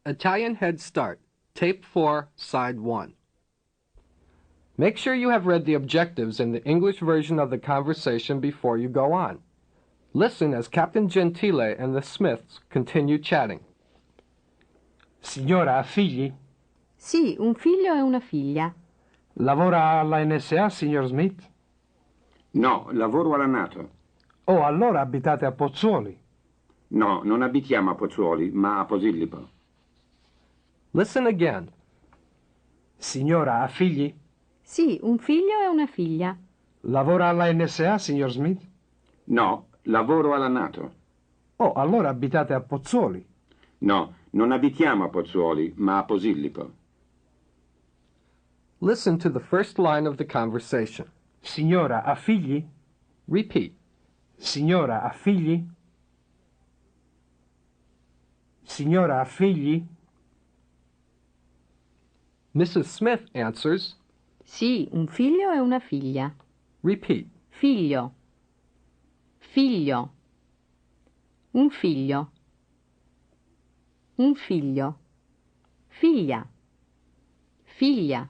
Italian Head Start, Tape 4, Side 1. Make sure you have read the objectives in the English version of the conversation before you go on. Listen as Captain Gentile and the Smiths continue chatting. Signora, ha figli? Sì, un figlio e una figlia. Lavora alla NSA, signor Smith? No, lavoro alla NATO. Oh, allora abitate a Pozzuoli. No, non abitiamo a Pozzuoli, ma a Posillipo. Listen again. Signora, ha figli? Sì, un figlio e una figlia. Lavora alla NSA, signor Smith? No, lavoro alla NATO. Oh, allora abitate a Pozzuoli. No, non abitiamo a Pozzuoli, ma a Posillipo. Listen to the first line of the conversation. Signora, ha figli? Repeat. Signora, ha figli? Signora, ha figli? Mrs. Smith answers. Sì, un figlio e una figlia. Repeat. Figlio. Figlio. Un figlio. Un figlio. Figlia. Figlia.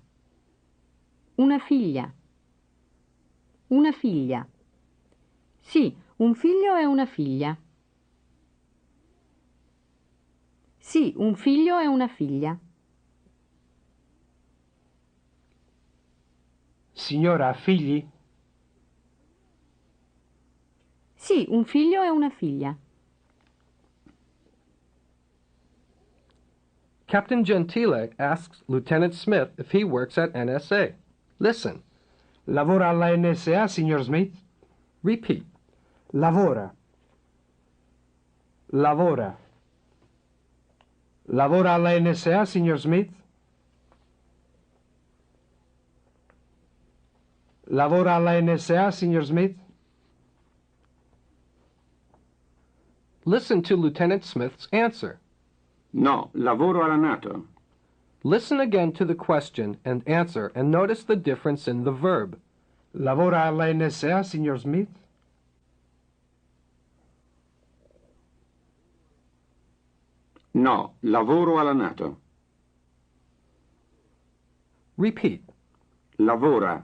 Una figlia. Una figlia. Sì, un figlio e una figlia. Sì, un figlio e una figlia. Signora, ha figli? Sì, un figlio e una figlia. Captain Gentile asks Lieutenant Smith if he works at NSA. Listen. Lavora alla NSA, signor Smith? Repeat. Lavora. Lavora. Lavora alla NSA, signor Smith? Lavora alla NSA, signor Smith? Listen to Lieutenant Smith's answer. No, lavoro alla NATO. Listen again to the question and answer and notice the difference in the verb. Lavora alla NSA, signor Smith? No, lavoro alla NATO. Repeat. Lavora.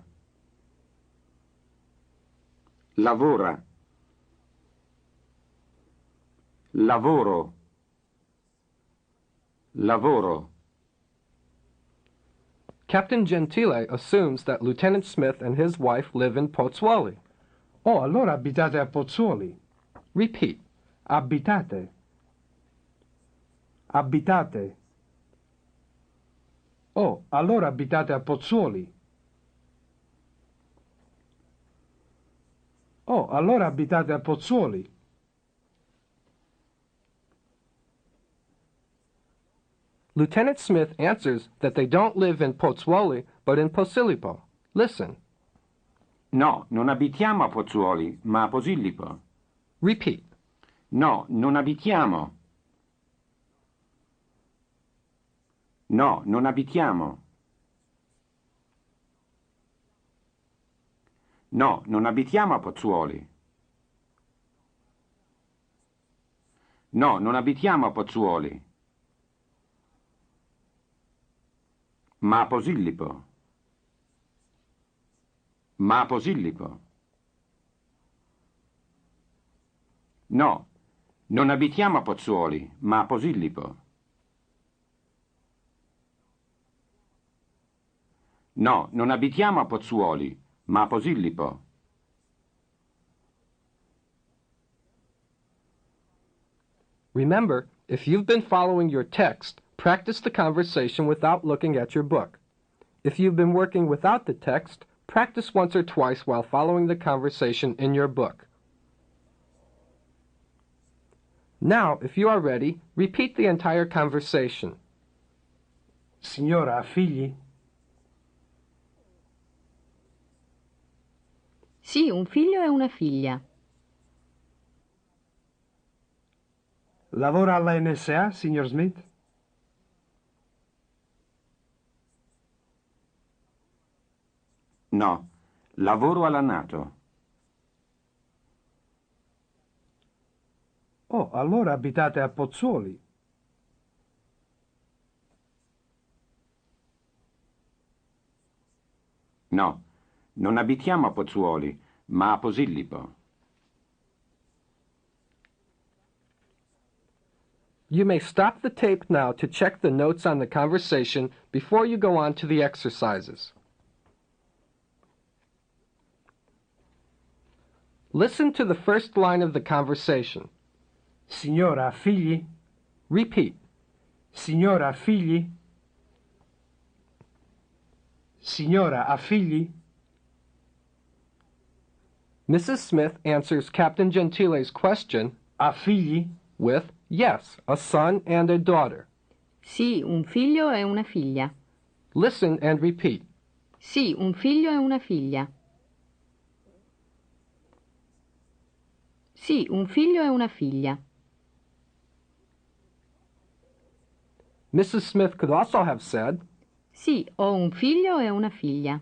Lavora. Lavoro. Lavoro. Captain Gentile assumes that Lieutenant Smith and his wife live in Pozzuoli. Oh, allora abitate a Pozzuoli. Repeat. Abitate. Abitate. Oh, allora abitate a Pozzuoli. Oh, allora abitate a Pozzuoli. Lieutenant Smith answers that they don't live in Pozzuoli, but in Posillipo. Listen. No, non abitiamo a Pozzuoli, ma a Posillipo. Repeat. No, non abitiamo. No, non abitiamo. No, non abitiamo a Pozzuoli. No, non abitiamo a Pozzuoli. Ma a Posillipo. Ma a Posillipo. No, non abitiamo a Pozzuoli, ma a Posillipo. No, non abitiamo a Pozzuoli, ma a Posillipo. Remember, if you've been following your text, practice the conversation without looking at your book. If you've been working without the text, practice once or twice while following the conversation in your book. Now, if you are ready, repeat the entire conversation. Signora, ha figli? Sì, un figlio e una figlia. Lavora alla NSA, signor Smith? No, lavoro alla NATO. Oh, allora abitate a Pozzuoli. No, non abitiamo a Pozzuoli, ma a Posillipo. You may stop the tape now to check the notes on the conversation before you go on to the exercises. Listen to the first line of the conversation. Signora ha figli? Repeat. Signora ha figli? Signora ha figli? Mrs. Smith answers Captain Gentile's question Ha figli? with yes, a son and a daughter. Sì, un figlio e una figlia. Listen and repeat. Sì, un figlio e una figlia. Sì, un figlio e una figlia. Mrs. Smith could also have said, Sì, ho un figlio e una figlia.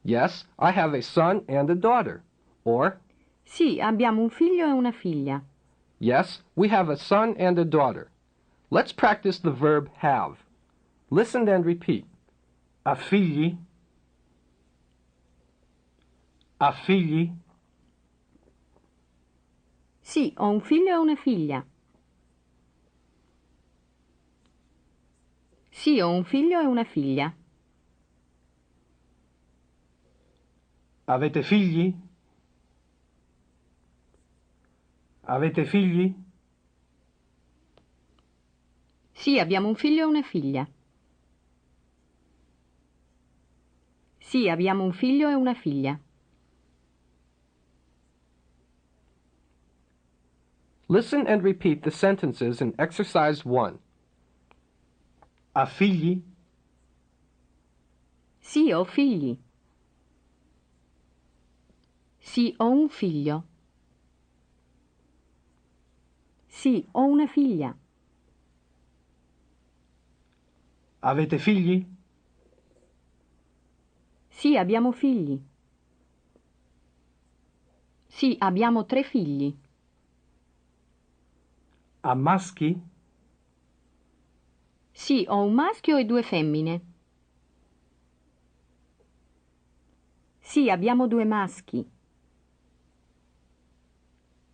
yes, I have a son and a daughter. Or, Sì, abbiamo un figlio e una figlia. yes, we have a son and a daughter. Let's practice the verb have. Listen and repeat. Ha figli? Ha figli? Sì, ho un figlio e una figlia. Sì, ho un figlio e una figlia. Avete figli? Avete figli? Sì, abbiamo un figlio e una figlia. Sì, abbiamo un figlio e una figlia. Listen and repeat the sentences in exercise 1. Ha figli? Sì, ho figli. Sì, ho un figlio. Sì, ho una figlia. Avete figli? Sì, abbiamo figli. Sì, abbiamo 3 figli. Ha maschi? Sì, ho un maschio e 2 femmine. Sì, abbiamo 2 maschi.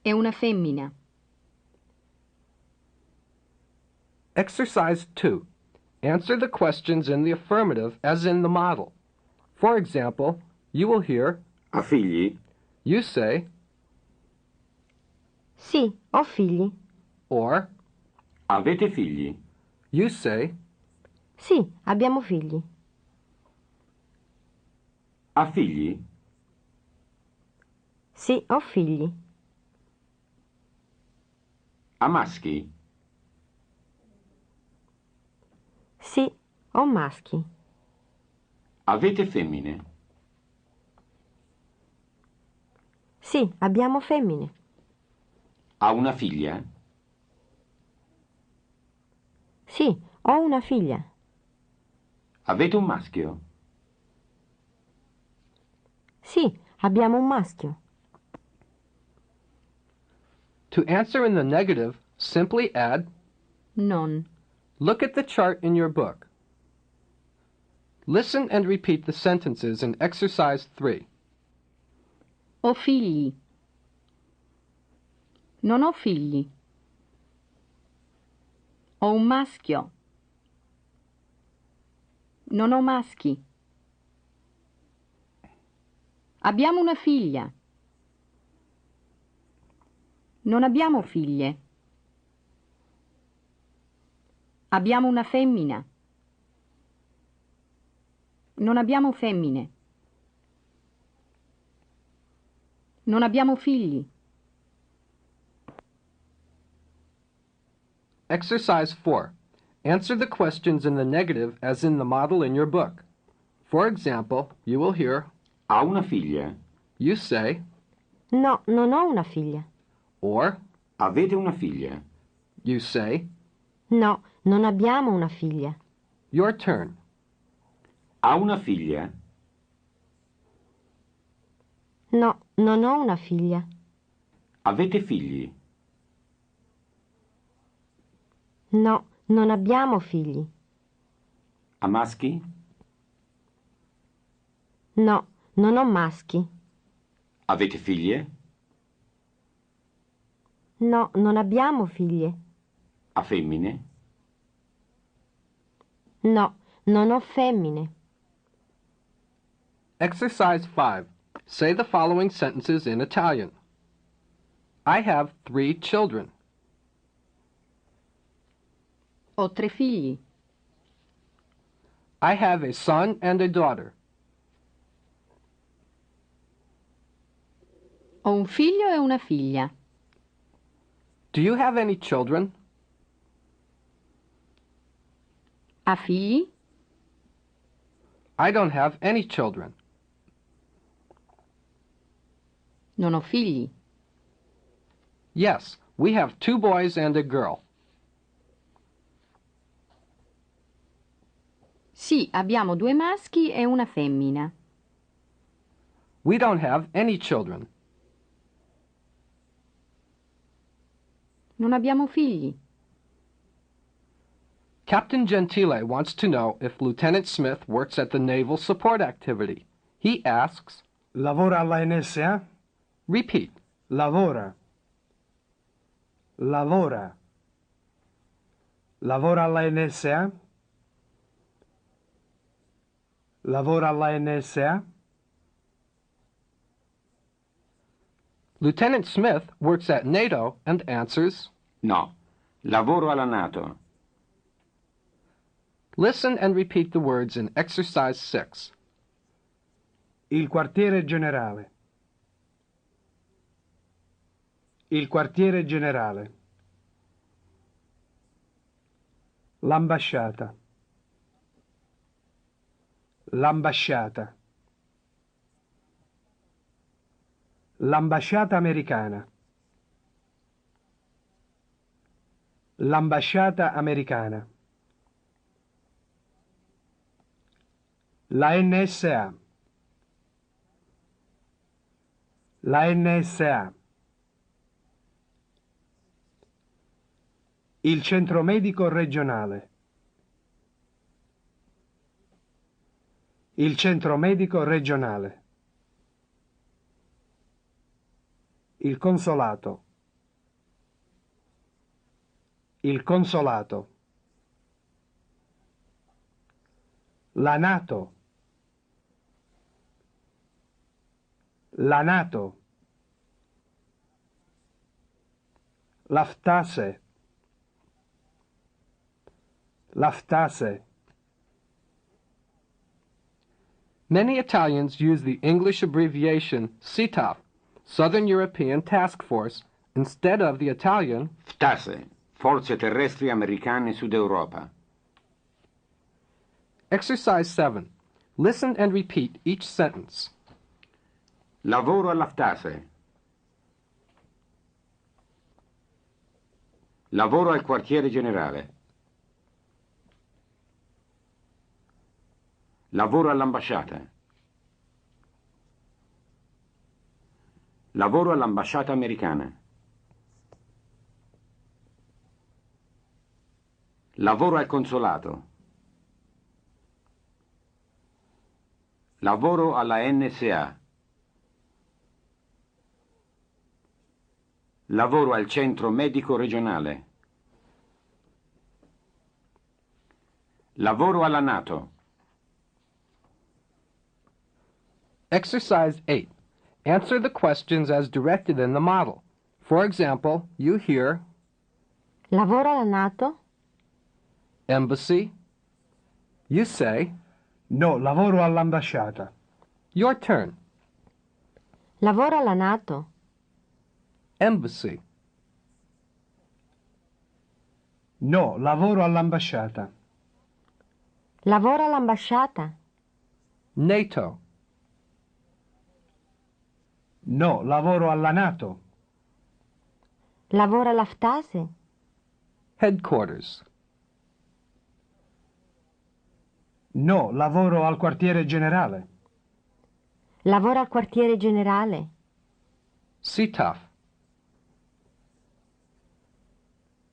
E una femmina. Exercise 2. Answer the questions in the affirmative as in the model. For example, you will hear, Ha figli? you say, Sì, ho figli. or Avete figli? you say, Sì, abbiamo figli. Ha figli? Sì, ho figli. Ha maschi? Sì, ho maschi. Avete femmine? Sì, abbiamo femmine. Ha una figlia? Sì, ho una figlia. Avete un maschio? Sì, abbiamo un maschio. to answer in the negative, simply add, Non. look at the chart in your book. Listen and repeat the sentences in exercise 3. Ho figli. Non ho figli. Ho un maschio. Non ho maschi. Abbiamo una figlia. Non abbiamo figlie. Abbiamo una femmina. Non abbiamo femmine. Non abbiamo figli. Exercise 4. Answer the questions in the negative as in the model in your book. For example, you will hear, Ha una figlia? you say, No, non ho una figlia. or Avete una figlia? you say, No, non abbiamo una figlia. your turn. Ha una figlia? No, non ho una figlia. Avete figli? No, non abbiamo figli. Ha maschi? No, Non ho maschi. Avete figlie? No, non abbiamo figlie. A femmine? No, non ho femmine. Exercise 5. Say the following sentences in Italian. I have 3 children. Ho 3 figli. I have a son and a daughter. Ho un figlio e una figlia. Do you have any children? Ha figli? I don't have any children. Non ho figli. Yes, we have 2 boys and a girl. Sì, abbiamo 2 maschi e una femmina. We don't have any children. Non abbiamo figli. Captain Gentile wants to know if Lieutenant Smith works at the Naval Support Activity. He asks, Lavora alla NSA? repeat, Lavora. Lavora. Lavora alla NSA? Lavora alla NSA? Lieutenant Smith works at NATO and answers, No. Lavoro alla NATO. listen and repeat the words in Exercise 6. Il quartiere generale. Il quartiere generale. L'ambasciata. L'ambasciata. L'ambasciata americana. L'ambasciata americana. La NSA. La NSA. Il centro medico regionale. Il centro medico regionale. Il consolato. Il consolato. La NATO. La NATO. L'aftase. L'aftase. Many Italians use the English abbreviation SITAF, Southern European Task Force, instead of the Italian FTASE, Forze Terrestri Americane Sud Europa. Exercise 7. Listen and repeat each sentence. Lavoro alla FTASE. Lavoro al quartiere generale. Lavoro all'ambasciata. Lavoro all'ambasciata americana. Lavoro al consolato. Lavoro alla NSA. Lavoro al centro medico regionale. Lavoro alla NATO. Exercise 8. Answer the questions as directed in the model. For example, you hear Lavora alla NATO? embassy. You say, No, lavoro all'ambasciata. your turn, Lavora alla NATO? embassy. No, lavoro all'ambasciata. Lavora all'ambasciata? NATO. No, lavoro alla NATO. Lavora all'aftase? Headquarters. No, lavoro al quartiere generale. Lavora al quartiere generale? SITAF.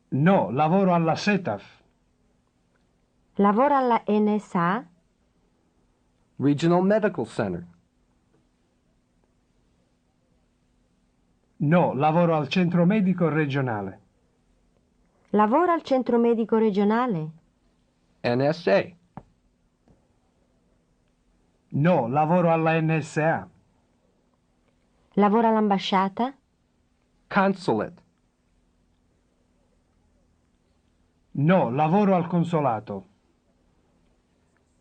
No, lavoro alla SETAF. Lavora alla NSA? Regional Medical Center. No, lavoro al centro medico regionale. Lavora al centro medico regionale? NSA. No, lavoro alla NSA. Lavora all'ambasciata? Consulate. No, lavoro al consolato.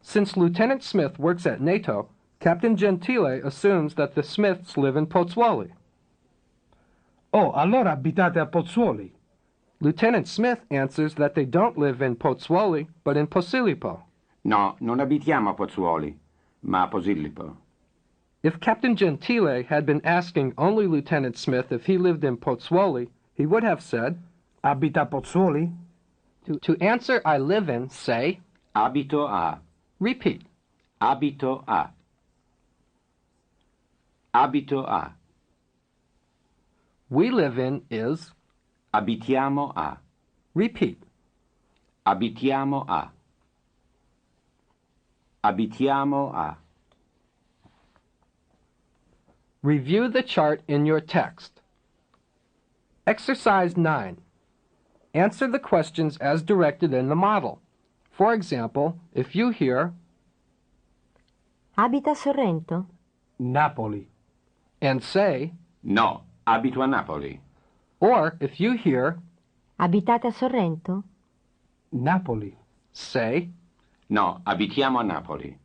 Since Lieutenant Smith works at NATO, Captain Gentile assumes that the Smiths live in Pozzuoli. Oh, allora abitate a Pozzuoli. Lieutenant Smith answers that they don't live in Pozzuoli, but in Posillipo. No, non abitiamo a Pozzuoli, ma a Posillipo. If Captain Gentile had been asking only Lieutenant Smith if he lived in Pozzuoli, he would have said, Abita a Pozzuoli? to answer I live in, say, Abito a. repeat. Abito a. Abito a. We live in is, Abitiamo a. repeat. Abitiamo a. Abitiamo a. Review the chart in your text. Exercise 9. Answer the questions as directed in the model. For example, if you hear, Abita a Sorrento? Napoli. and say, No, abito a Napoli. or if you hear, Abitate a Sorrento? Napoli. say, No, abitiamo a Napoli.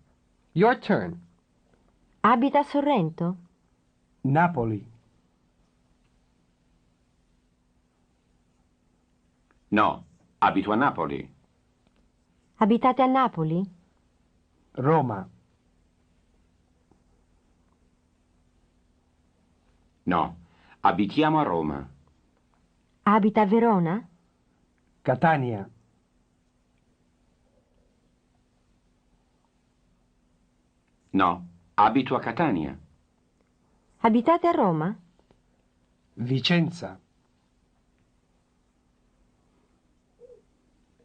your turn. Abita a Sorrento? Napoli. No, abito a Napoli. Abitate a Napoli? Roma. No, abitiamo a Roma. Abita a Verona? Catania. No, abito a Catania. Abitate a Roma? Vicenza.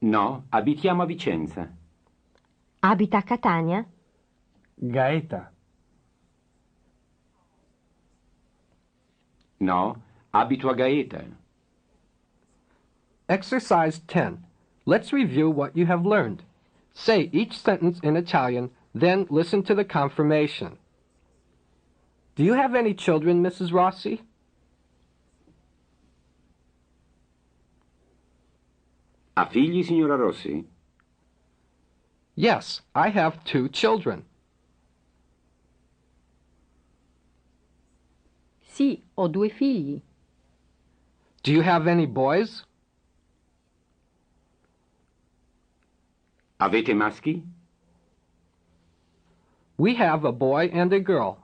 No, abitiamo a Vicenza. Abita a Catania? Gaeta. No, abito a Gaeta. Exercise 10. Let's review what you have learned. Say each sentence in Italian, then listen to the confirmation. Do you have any children, Mrs. Rossi? Ha figli, signora Rossi? Yes, I have 2 children. Sì, ho 2 figli. Do you have any boys? Avete maschi? We have a boy and a girl.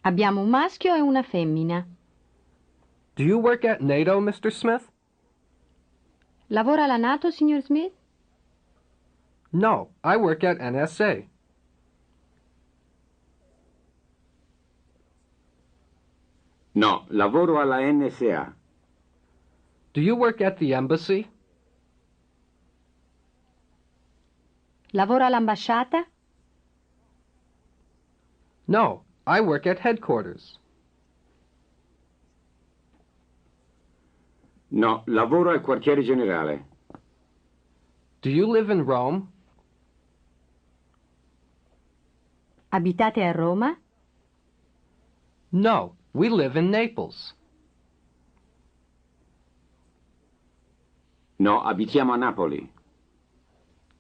Abbiamo un maschio e una femmina. Do you work at NATO, Mr. Smith? Lavora alla NATO, signor Smith? No, I work at NSA. No, lavoro alla NSA. Do you work at the embassy? Lavora all'ambasciata? No, I work at headquarters. No, lavoro al quartiere generale. Do you live in Rome? Abitate a Roma? No, we live in Naples. No, abitiamo a Napoli.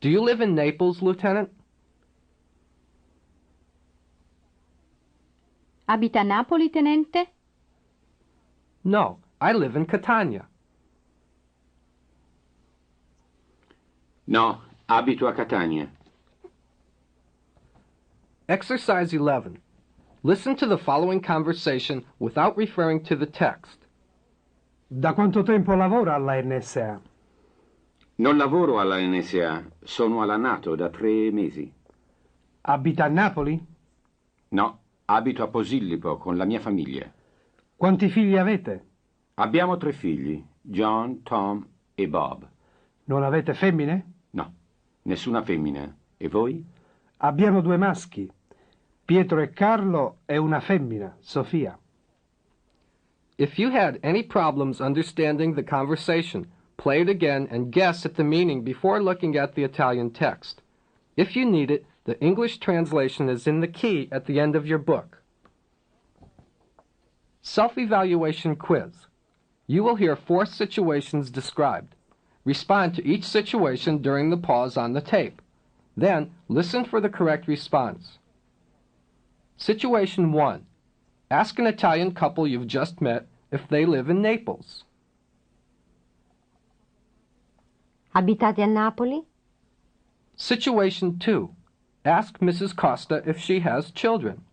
Do you live in Naples, Lieutenant? Abita a Napoli, tenente? No, I live in Catania. No, abito a Catania. Exercise 11. Listen to the following conversation without referring to the text. Da quanto tempo lavora alla NSA? Non lavoro alla NSA, sono alla NATO da 3 mesi. Abita a Napoli? No, abito a Posillipo con la mia famiglia. Quanti figli avete? Abbiamo 3 figli, John, Tom e Bob. Non avete femmine? No, nessuna femmina. E voi? Abbiamo 2 maschi. Pietro e Carlo è una femmina, Sofia. If you had any problems understanding the conversation, play it again and guess at the meaning before looking at the Italian text. If you need it, the English translation is in the key at the end of your book. Self-evaluation quiz. You will hear 4 situations described. Respond to each situation during the pause on the tape. Then, listen for the correct response. Situation 1. Ask an Italian couple you've just met if they live in Naples. Abitate a Napoli? Situation 2. Ask Mrs. Costa if she has children.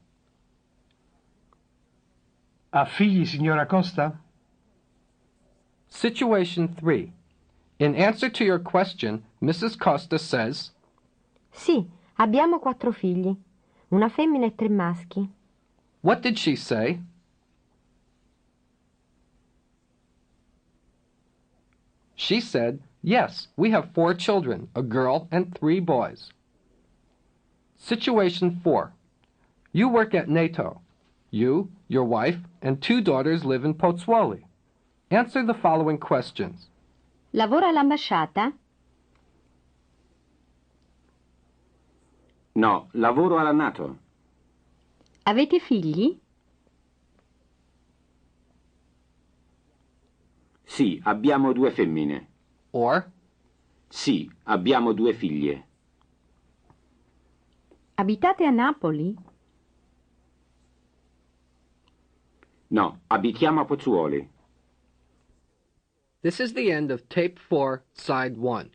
Ha figli, signora Costa? Situation 3. In answer to your question, Mrs. Costa says, Sì, abbiamo 4 figli, una femmina e 3 maschi. what did she say? She said, yes, we have 4 children, a girl and 3 boys. Situation 4. You work at NATO. You, your wife, and 2 daughters live in Pozzuoli. Answer the following questions. Lavora all'ambasciata? No, lavoro alla NATO. Avete figli? Sì, abbiamo 2 femmine. Or, Sì, abbiamo 2 figlie. Abitate a Napoli? No, abitiamo a Pozzuoli. this is the end of Tape 4, Side 1.